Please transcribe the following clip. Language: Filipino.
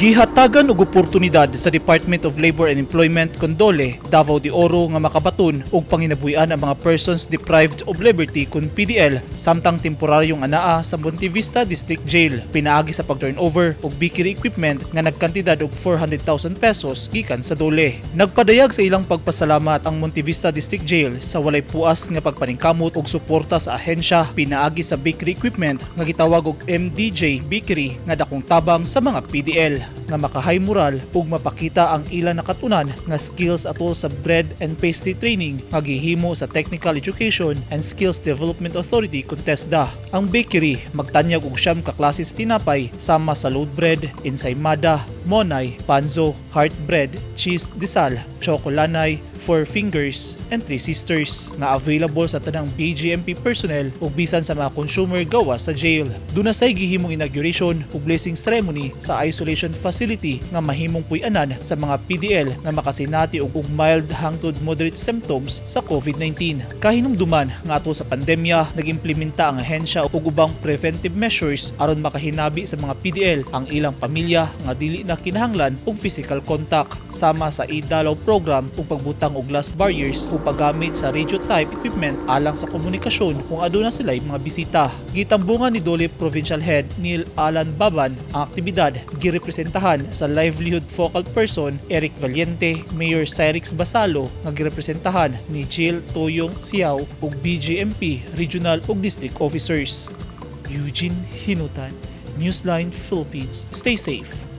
Gihatagan og oportunidad sa Department of Labor and Employment Condole, Davao de Oro nga makabaton og panginabuhian ang mga persons deprived of liberty kun PDL samtang temporaryong anaa sa Montevista District Jail. Pinaagi sa pag-turnover og bakery equipment nga nagkantidad og 400,000 pesos gikan sa dole. Nagpadayag sa ilang pagpasalamat ang Montevista District Jail sa walay puas nga pagpaningkamot og suporta sa ahensya pinaagi sa bakery equipment nga gitawag og MDJ Bakery nga dakong tabang sa mga PDL nga makahay moral ug mapakita ang ilang nakatunan nga skills atol sa bread and pastry training nga gihimo sa Technical Education and Skills Development Authority kun TESDA. Ang bakery magtanyag og siyam ka klase sa tinapay sama sa load bread, ensaymada, monay, panzo, heart bread, cheese desal, chocolanay, Four Fingers, and Three Sisters nga available sa tanang BGMP personnel ug bisan sa mga consumer gawas sa jail. Dunasay gihimong inauguration ug blessing ceremony sa isolation facility nga mahimong puy-anan sa mga PDL nga makasinati og mild hangtod moderate symptoms sa COVID-19. Kahinumduman nga ato sa pandemya, nag-implementa ang ahensya og ubang preventive measures aron makahinabi sa mga PDL ang ilang pamilya nga dili na kinahanglan og physical contact sama sa idalaw program ug pagbutang og glass barriers ug paggamit sa radio type equipment alang sa komunikasyon kung aduna sila'y mga bisita. Gitambungan ni Dole Provincial Head Neil Alan Baban ang aktibidad girepresentahan sa livelihood focal person Eric Valiente, Mayor Cyrix Basalo nga girepresentahan ni Jill Toyong Siaw ug BGMP regional ug district officers. Eugene Hinutan, Newsline Philippines. Stay safe.